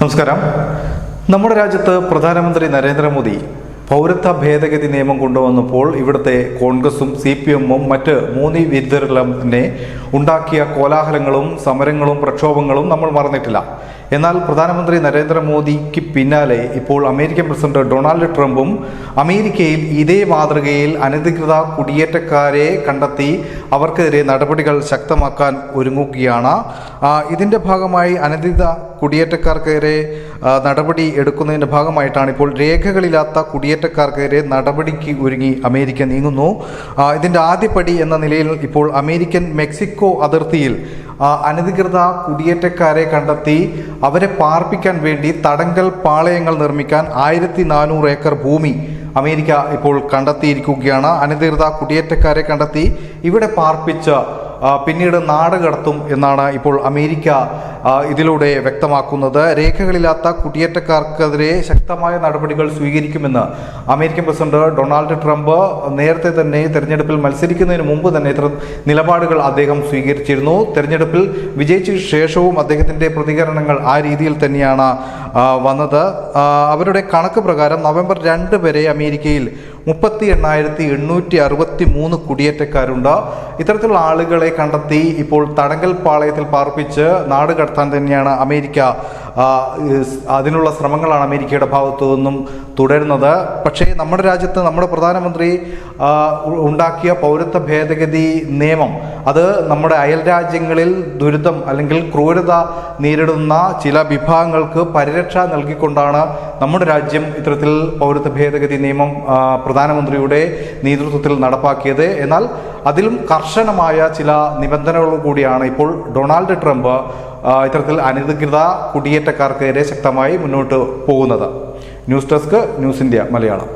നമസ്കാരം. നമ്മുടെ രാജ്യത്ത് പ്രധാനമന്ത്രി നരേന്ദ്രമോദി പൗരത്വ ഭേദഗതി നിയമം കൊണ്ടുവന്നപ്പോൾ ഇവിടുത്തെ കോൺഗ്രസും CPM-ഉം മറ്റ് മോദി വിരുദ്ധരെല്ലാം തന്നെ ഉണ്ടാക്കിയ കോലാഹലങ്ങളും സമരങ്ങളും പ്രക്ഷോഭങ്ങളും നമ്മൾ മറന്നിട്ടില്ല. എന്നാൽ പ്രധാനമന്ത്രി നരേന്ദ്രമോദിക്ക് പിന്നാലെ ഇപ്പോൾ അമേരിക്കൻ പ്രസിഡന്റ് ഡൊണാൾഡ് ട്രംപും അമേരിക്കയിൽ ഇതേ മാതൃകയിൽ അനധികൃത കുടിയേറ്റക്കാരെ കണ്ടെത്തി അവർക്കെതിരെ നടപടികൾ ശക്തമാക്കാൻ ഒരുങ്ങുകയാണ്. ഇതിൻ്റെ ഭാഗമായി അനധികൃത കുടിയേറ്റക്കാർക്കെതിരെ നടപടി എടുക്കുന്നതിൻ്റെ ഭാഗമായിട്ടാണ് ഇപ്പോൾ രേഖകളില്ലാത്ത കുടിയേറ്റക്കാർക്കെതിരെ നടപടിക്ക് ഒരുങ്ങി അമേരിക്ക നീങ്ങുന്നു. ഇതിൻ്റെ ആദ്യപടി എന്ന നിലയിൽ ഇപ്പോൾ അമേരിക്കൻ മെക്സിക്കോ അതിർത്തിയിൽ അനധികൃത കുടിയേറ്റക്കാരെ കണ്ടെത്തി അവരെ പാർപ്പിക്കാൻ വേണ്ടി തടങ്കൽ പാളയങ്ങൾ നിർമ്മിക്കാൻ 1400 ഏക്കർ ഭൂമി അമേരിക്ക ഇപ്പോൾ കണ്ടെത്തിയിരിക്കുകയാണ്. അനധികൃത കുടിയേറ്റക്കാരെ കണ്ടെത്തി ഇവിടെ പാർപ്പിച്ച് പിന്നീട് നാട് കടത്തും എന്നാണ് ഇപ്പോൾ അമേരിക്ക ഇതിലൂടെ വ്യക്തമാക്കുന്നത്. രേഖകളില്ലാത്ത കുടിയേറ്റക്കാർക്കെതിരെ ശക്തമായ നടപടികൾ സ്വീകരിക്കുമെന്ന് അമേരിക്കൻ പ്രസിഡന്റ് ഡൊണാൾഡ് ട്രംപ് നേരത്തെ തന്നെ തെരഞ്ഞെടുപ്പിൽ മത്സരിക്കുന്നതിന് മുമ്പ് തന്നെ ഇത്തരം നിലപാടുകൾ അദ്ദേഹം സ്വീകരിച്ചിരുന്നു. തെരഞ്ഞെടുപ്പിൽ വിജയിച്ച ശേഷവും അദ്ദേഹത്തിൻ്റെ പ്രതികരണങ്ങൾ ആ രീതിയിൽ തന്നെയാണ് വന്നത്. അവരുടെ കണക്ക് പ്രകാരം നവംബർ 2 വരെ അമേരിക്കയിൽ 38,863 കുടിയേറ്റക്കാരുണ്ട്. ഇത്തരത്തിലുള്ള ആളുകളെ കണ്ടെത്തി ഇപ്പോൾ തടങ്കൽ പാളയത്തിൽ പാർപ്പിച്ച് നാട് കടത്താൻ തന്നെയാണ് അമേരിക്ക അതിനുള്ള ശ്രമങ്ങളാണ് അമേരിക്കയുടെ ഭാഗത്തു നിന്നും തുടരുന്നത്. പക്ഷേ നമ്മുടെ രാജ്യത്ത് നമ്മുടെ പ്രധാനമന്ത്രി ഉണ്ടാക്കിയ പൗരത്വ ഭേദഗതി നിയമം അത് നമ്മുടെ അയൽ രാജ്യങ്ങളിൽ ദുരിതം അല്ലെങ്കിൽ ക്രൂരത നേരിടുന്ന ചില വിഭാഗങ്ങൾക്ക് പരിരക്ഷ നൽകിക്കൊണ്ടാണ് നമ്മുടെ രാജ്യം ഇത്തരത്തിൽ പൗരത്വ ഭേദഗതി നിയമം പ്രധാനമന്ത്രിയുടെ നേതൃത്വത്തിൽ നടപ്പാക്കിയത്. എന്നാൽ അതിലും കർശനമായ ചില നിബന്ധനകൾ കൂടിയാണ് ഇപ്പോൾ ഡൊണാൾഡ് ട്രംപ് ഇത്തരത്തിൽ അനധികൃത കുടിയേറ്റക്കാർക്കെതിരെ ശക്തമായി മുന്നോട്ട് പോകുന്നത്. News desk, news India Malayalam.